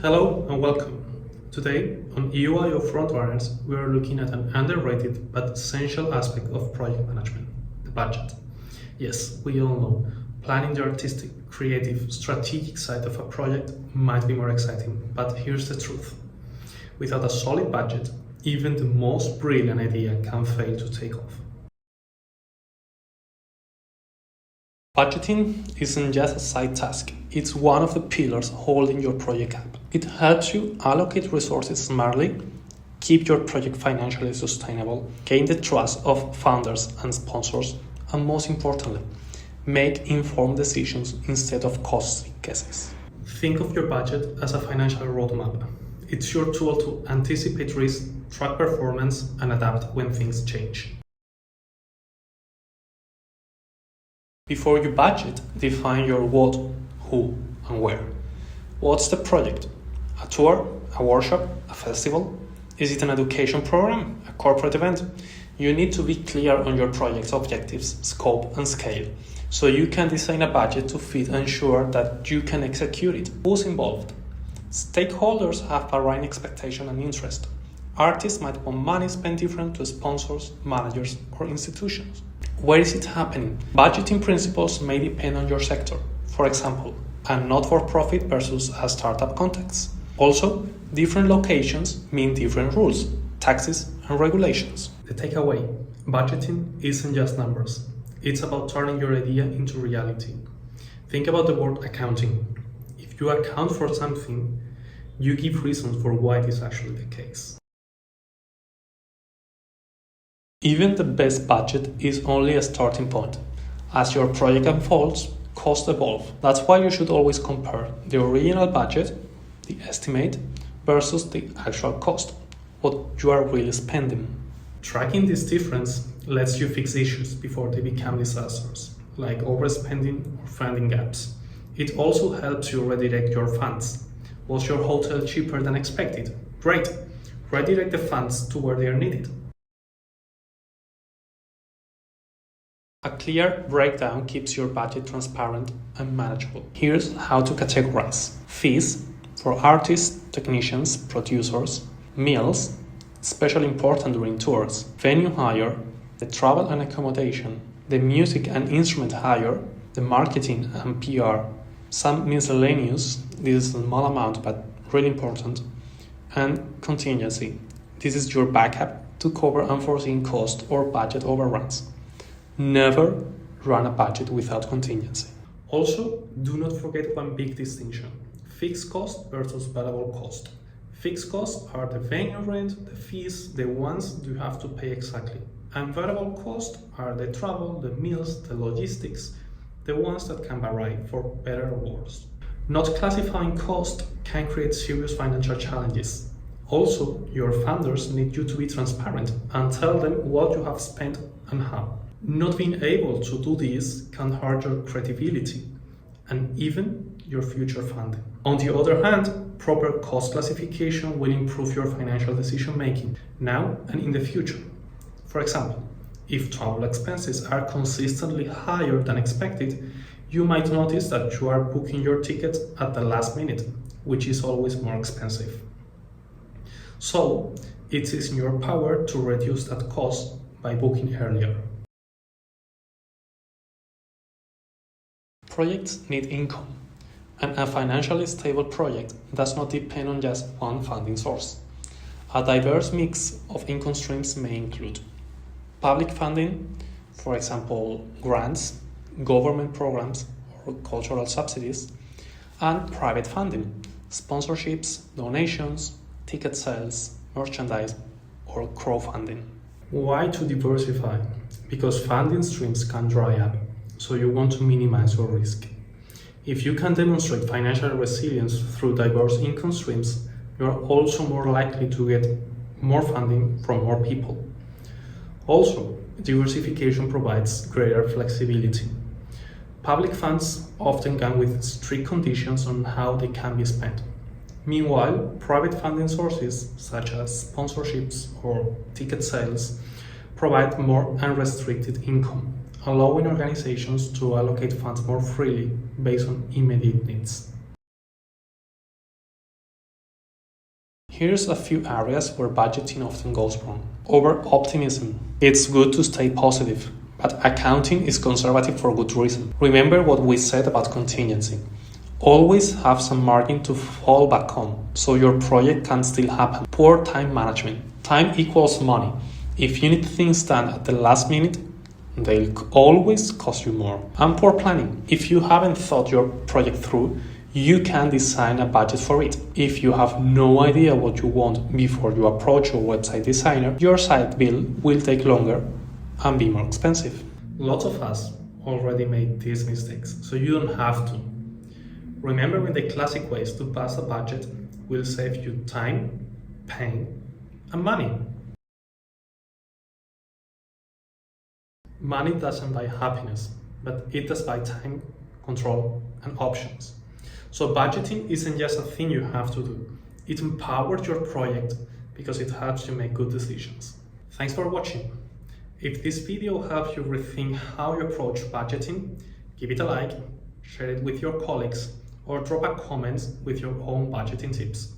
Hello and welcome. Today on EUYO Frontrunners, we are looking at an underrated but essential aspect of project management, the budget. Yes, we all know planning the artistic, creative, strategic side of a project might be more exciting, but here's the truth. Without a solid budget, even the most brilliant idea can fail to take off. Budgeting isn't just a side task, it's one of the pillars holding your project up. It helps you allocate resources smartly, keep your project financially sustainable, gain the trust of founders and sponsors, and most importantly, make informed decisions instead of costly guesses. Think of your budget as a financial roadmap. It's your tool to anticipate risk, track performance, and adapt when things change. Before you budget, define your what, who, and where. What's the project? A tour? A workshop? A festival? Is it an education program? A corporate event? You need to be clear on your project's objectives, scope, and scale, so you can design a budget to fit and ensure that you can execute it. Who's involved? Stakeholders have varying expectation and interest. Artists might want money spent different to sponsors, managers, or institutions. Where is it happening? Budgeting principles may depend on your sector. For example, a not-for-profit versus a startup context. Also, different locations mean different rules, taxes, and regulations. The takeaway: budgeting isn't just numbers. It's about turning your idea into reality. Think about the word accounting. If you account for something, you give reasons for why it is actually the case. Even the best budget is only a starting point. As your project unfolds, costs evolve. That's why you should always compare the original budget, the estimate, versus the actual cost, what you are really spending. Tracking this difference lets you fix issues before they become disasters, like overspending or funding gaps. It also helps you redirect your funds. Was your hotel cheaper than expected? Great! Redirect the funds to where they are needed. A clear breakdown keeps your budget transparent and manageable. Here's how to categorize. Fees for artists, technicians, producers. Meals, especially important during tours. Venue hire, the travel and accommodation. The music and instrument hire, the marketing and PR. Some miscellaneous, this is a small amount but really important. And contingency. This is your backup to cover unforeseen costs or budget overruns. Never run a budget without contingency. Also, do not forget one big distinction: fixed cost versus variable cost. Fixed costs are the venue rent, the fees, the ones you have to pay exactly. And variable costs are the travel, the meals, the logistics, the ones that can vary for better or worse. Not classifying cost can create serious financial challenges. Also, your funders need you to be transparent and tell them what you have spent and how. Not being able to do this can hurt your credibility and even your future funding. On the other hand, proper cost classification will improve your financial decision making now and in the future. For example, if travel expenses are consistently higher than expected, you might notice that you are booking your tickets at the last minute, which is always more expensive. So, it is in your power to reduce that cost by booking earlier. Projects need income, and a financially stable project does not depend on just one funding source. A diverse mix of income streams may include public funding, for example, grants, government programs, or cultural subsidies, and private funding, sponsorships, donations, ticket sales, merchandise, or crowdfunding. Why to diversify? Because funding streams can dry up, so you want to minimize your risk. If you can demonstrate financial resilience through diverse income streams, you are also more likely to get more funding from more people. Also, diversification provides greater flexibility. Public funds often come with strict conditions on how they can be spent. Meanwhile, private funding sources, such as sponsorships or ticket sales, provide more unrestricted income, allowing organizations to allocate funds more freely based on immediate needs. Here's a few areas where budgeting often goes wrong. Over-optimism. It's good to stay positive, but accounting is conservative for good reason. Remember what we said about contingency. Always have some margin to fall back on, so your project can still happen. Poor time management. Time equals money. If you need things done at the last minute, they'll always cost you more. And poor planning. If you haven't thought your project through, you can design a budget for it. If you have no idea what you want before you approach your website designer, your site build will take longer and be more expensive. Lots of us already made these mistakes, so you don't have to. Remembering the classic ways to pass a budget will save you time, pain, and money. Money doesn't buy happiness, but it does buy time, control, and options. So budgeting isn't just a thing you have to do. It empowers your project because it helps you make good decisions. Thanks for watching. If this video helps you rethink how you approach budgeting, give it a like, share it with your colleagues, or drop a comment with your own budgeting tips.